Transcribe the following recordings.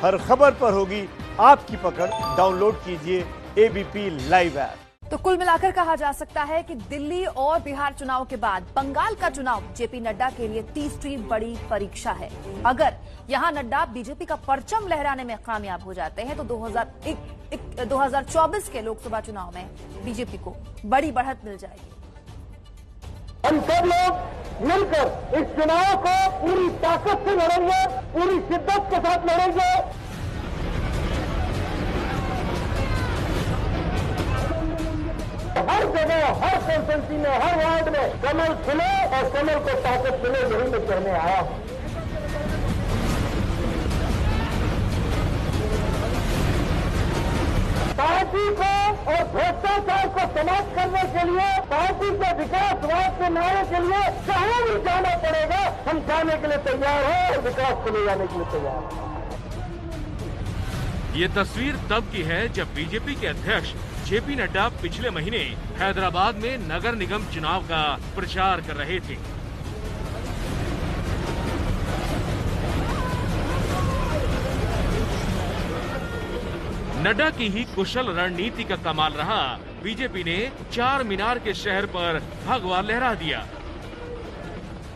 हर खबर पर होगी आपकी पकड़। डाउनलोड कीजिए एबीपी लाइव ऐप। तो कुल मिलाकर कहा जा सकता है कि दिल्ली और बिहार चुनाव के बाद बंगाल का चुनाव जेपी नड्डा के लिए तीसरी बड़ी परीक्षा है। अगर यहां नड्डा बीजेपी का परचम लहराने में कामयाब हो जाते हैं तो 2024 के लोकसभा चुनाव में बीजेपी को बड़ी बढ़त मिल जाएगी। हम सब लोग मिलकर इस चुनाव को पूरी ताकत से लड़ेंगे, पूरी शिद्दत के साथ लड़ेंगे। हर जगह, हर कॉन्स्टिट्यूंसी में, हर वार्ड में कमल खिले और कमल को ताकत मिले, यही मैं कहने आया हूं। पार्टी को और भ्रष्टाचार को समाप्त करने के लिए, पार्टी के विकासवाद के नारे के लिए कहीं भी जाना पड़ेगा, हम जाने के लिए तैयार हैं और विकास को ले जाने के लिए तैयार हैं। ये तस्वीर तब की है जब बीजेपी के अध्यक्ष जेपी नड्डा पिछले महीने हैदराबाद में नगर निगम चुनाव का प्रचार कर रहे थे। नड्डा की ही कुशल रणनीति का कमाल रहा। बीजेपी ने चार मीनार के शहर पर भगवा लहरा दिया।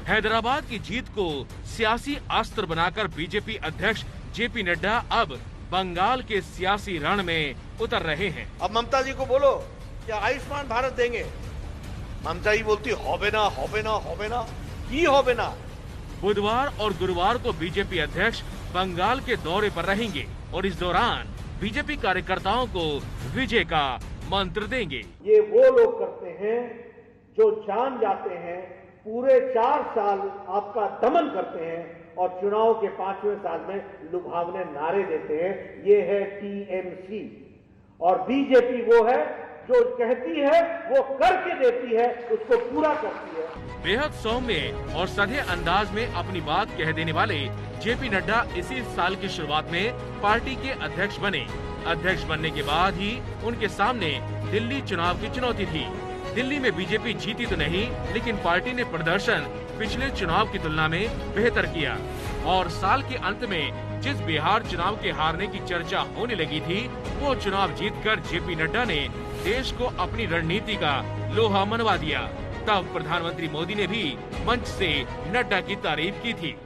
हैदराबाद की जीत को सियासी अस्त्र बनाकर बीजेपी अध्यक्ष जेपी नड्डा अब बंगाल के सियासी रण में उतर रहे हैं। अब ममता जी को बोलो क्या आयुष्मान भारत देंगे, ममता जी बोलती होबे ना होबे ना होबे ना की होबे ना। बुधवार और गुरुवार को बीजेपी अध्यक्ष बंगाल के दौरे पर रहेंगे और इस दौरान बीजेपी कार्यकर्ताओं को विजय का मंत्र देंगे। ये वो लोग करते हैं जो जान जाते हैं, पूरे 4 साल आपका दमन करते हैं और चुनाव के 5वें साल में लुभावने नारे देते हैं। ये है टीएमसी और बीजेपी वो है जो कहती है वो करके देती है, उसको पूरा करती है। बेहद सौम्य और सधे अंदाज में अपनी बात कह देने वाले जेपी नड्डा इसी साल की शुरुआत में पार्टी के अध्यक्ष बने। अध्यक्ष बनने के बाद ही उनके सामने दिल्ली चुनाव की चुनौती थी। दिल्ली में बीजेपी जीती तो नहीं, लेकिन पार्टी ने प्रदर्शन पिछले चुनाव की तुलना में बेहतर किया और साल के अंत में जिस बिहार चुनाव के हारने की चर्चा होने लगी थी, वो चुनाव जीतकर जेपी नड्डा ने देश को अपनी रणनीति का लोहा मनवा दिया। तब प्रधानमंत्री मोदी ने भी मंच से नड्डा की तारीफ की थी।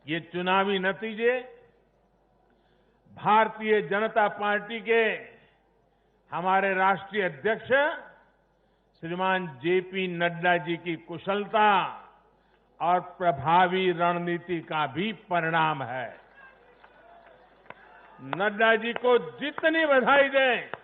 ये चुनावी नतीजे भारतीय जनता पार्टी के हमारे राष्ट्रीय अध्यक्ष श्रीमान जेपी नड्डा जी की कुशलता और प्रभावी रणनीति का भी परिणाम है। नड्डा जी को जितनी बधाई दें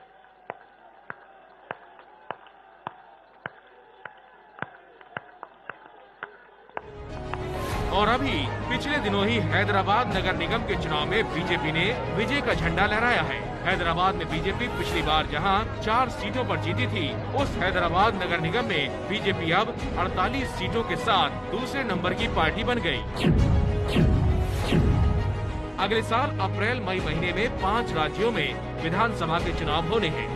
और अभी पिछले दिनों ही हैदराबाद नगर निगम के चुनाव में बीजेपी ने विजय का झंडा लहराया है। हैदराबाद में बीजेपी पिछली बार जहां 4 सीटों पर जीती थी, उस हैदराबाद नगर निगम में बीजेपी अब 48 सीटों के साथ दूसरे नंबर की पार्टी बन गई। अगले साल अप्रैल मई महीने में 5 राज्यों में विधानसभा के चुनाव होने हैं।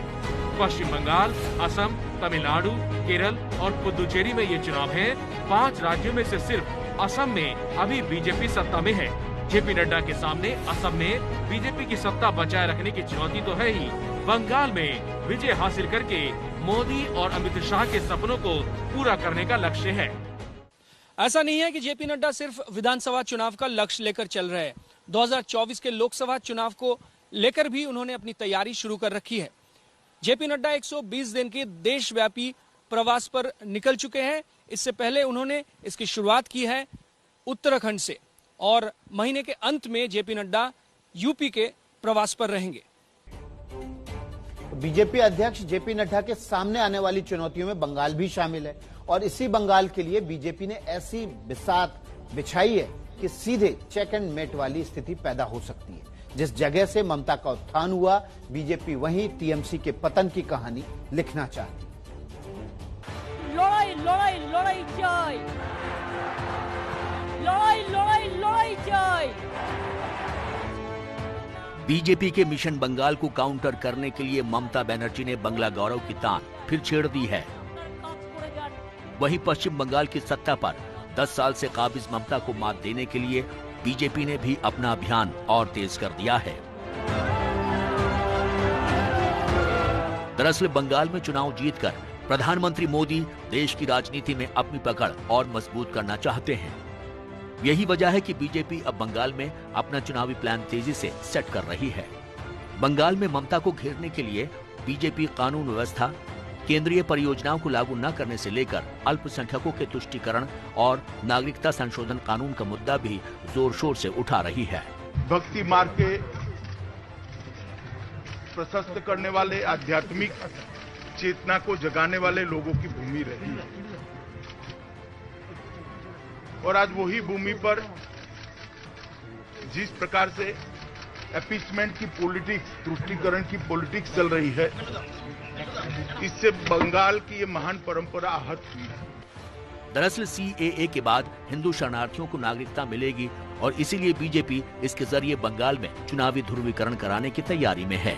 पश्चिम बंगाल, असम, तमिलनाडु, केरल और पुदुचेरी में ये चुनाव हैं। 5 राज्यों में से सिर्फ असम में अभी बीजेपी सत्ता में है। जेपी नड्डा के सामने असम में बीजेपी की सत्ता बचाए रखने की चुनौती तो है ही, बंगाल में विजय हासिल करके मोदी और अमित शाह के सपनों को पूरा करने का लक्ष्य है। ऐसा नहीं है कि जेपी नड्डा सिर्फ विधानसभा चुनाव का लक्ष्य लेकर चल रहे हैं। 2024 के लोकसभा चुनाव को लेकर भी उन्होंने अपनी तैयारी शुरू कर रखी है। जेपी नड्डा 120 दिन के देशव्यापी प्रवास पर निकल चुके हैं। इससे पहले उन्होंने इसकी शुरुआत की है उत्तराखंड से और महीने के अंत में जेपी नड्डा यूपी के प्रवास पर रहेंगे। बीजेपी अध्यक्ष जेपी नड्डा के सामने आने वाली चुनौतियों में बंगाल भी शामिल है और इसी बंगाल के लिए बीजेपी ने ऐसी बिसात बिछाई है कि सीधे चेक एंड मेट वाली स्थिति पैदा हो सकती है। जिस जगह से ममता का उत्थान हुआ, बीजेपी वहीं टीएमसी के पतन की कहानी लिखना चाहती। लड़ाई लड़ाई लड़ाई चाय, लड़ाई लड़ाई लड़ाई चाय। बीजेपी के मिशन बंगाल को काउंटर करने के लिए ममता बनर्जी ने बंगला गौरव की तान फिर छेड़ दी है। वहीं पश्चिम बंगाल की सत्ता पर 10 साल से काबिज ममता को मात देने के लिए बीजेपी ने भी अपना अभियान और तेज कर दिया है। दरअसल बंगाल में चुनाव जीतकर प्रधानमंत्री मोदी देश की राजनीति में अपनी पकड़ और मजबूत करना चाहते हैं। यही वजह है कि बीजेपी अब बंगाल में अपना चुनावी प्लान तेजी से सेट कर रही है। बंगाल में ममता को घेरने के लिए बीजेपी कानून व्यवस्था, केंद्रीय परियोजनाओं को लागू न करने से लेकर अल्पसंख्यकों के तुष्टीकरण और नागरिकता संशोधन कानून का मुद्दा भी जोर शोर से उठा रही है। भक्ति मार्ग के प्रशस्त करने वाले, आध्यात्मिक चेतना को जगाने वाले लोगों की भूमि रही है और आज वही भूमि पर जिस प्रकार से अपीसमेंट की पॉलिटिक्स, तुष्टीकरण की पॉलिटिक्स चल रही है, इससे बंगाल की ये महान परंपरा आहत हुई है। दरअसल सीएए के बाद हिंदू शरणार्थियों को नागरिकता मिलेगी और इसीलिए बीजेपी इसके जरिए बंगाल में चुनावी ध्रुवीकरण कराने की तैयारी में है।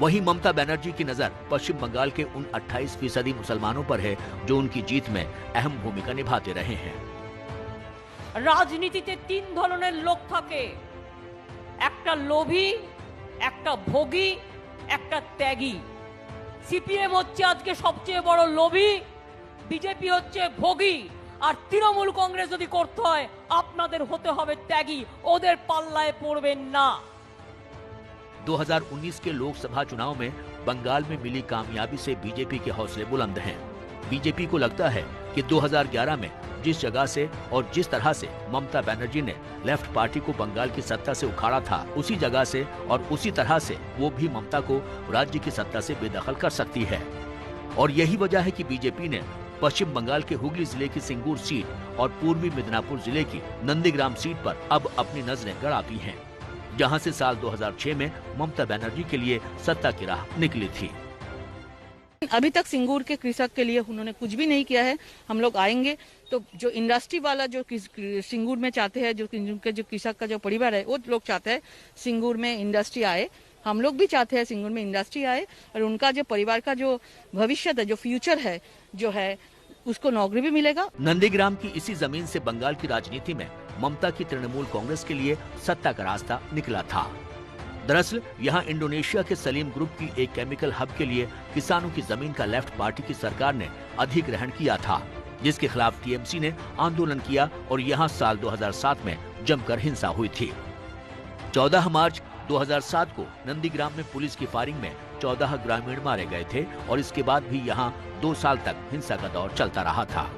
वहीं ममता बनर्जी की नजर पश्चिम बंगाल के उन 28% मुसलमानों पर है जो उनकी जीत में अहम भूमिका निभाते रहे हैं। রাজনীতিতে তিন ধরনের লোক থাকে, একটা লোভী, একটা ভোগী, একটা ত্যাগী। সিপিএম হচ্ছে আজকে সবচেয়ে বড় লোভী, বিজেপি হচ্ছে ভোগী, আর তৃণমূল কংগ্রেস যদি করতে হয় আপনাদের হতে হবে ত্যাগী, ওদের পাল্লায় পড়বেন না। 2019 के लोकसभा चुनाव में बंगाल में मिली कामयाबी से बीजेपी के हौसले बुलंद हैं। बीजेपी को लगता है कि 2011 में जिस जगह से और जिस तरह से ममता बनर्जी ने लेफ्ट पार्टी को बंगाल की सत्ता से उखाड़ा था, उसी जगह से और उसी तरह से वो भी ममता को राज्य की सत्ता से बेदखल कर सकती है। और यही वजह है कि बीजेपी ने पश्चिम बंगाल के हुगली जिले की सिंगूर सीट और पूर्वी मिदनापुर जिले की नंदीग्राम सीट पर अब अपनी नजरें गड़ाती हैं, जहां से साल 2006 में ममता बनर्जी के लिए सत्ता की राह निकली थी। अभी तक सिंगूर के कृषक के लिए उन्होंने कुछ भी नहीं किया है। हम लोग आएंगे तो जो इंडस्ट्री वाला जो सिंगूर में चाहते हैं, जो कृषक का जो परिवार है वो लोग चाहते हैं सिंगूर में इंडस्ट्री आए। हम लोग भी चाहते हैं सिंगूर में इंडस्ट्री आए और उनका जो परिवार का जो भविष्य है, जो फ्यूचर है, जो है उसको नौकरी भी मिलेगा। नंदीग्राम की इसी जमीन से बंगाल की राजनीति में ममता की तृणमूल कांग्रेस के लिए सत्ता का रास्ता निकला था। दरअसल यहाँ इंडोनेशिया के सलीम ग्रुप की एक केमिकल हब के लिए किसानों की जमीन का लेफ्ट पार्टी की सरकार ने अधिग्रहण किया था, जिसके खिलाफ टीएमसी ने आंदोलन किया और यहाँ साल 2007 में जमकर हिंसा हुई थी। 14 मार्च 2007 को नंदीग्राम में पुलिस की फायरिंग में 14 ग्रामीण मारे गए थे और इसके बाद भी यहाँ 2 साल तक हिंसा का दौर चलता रहा था।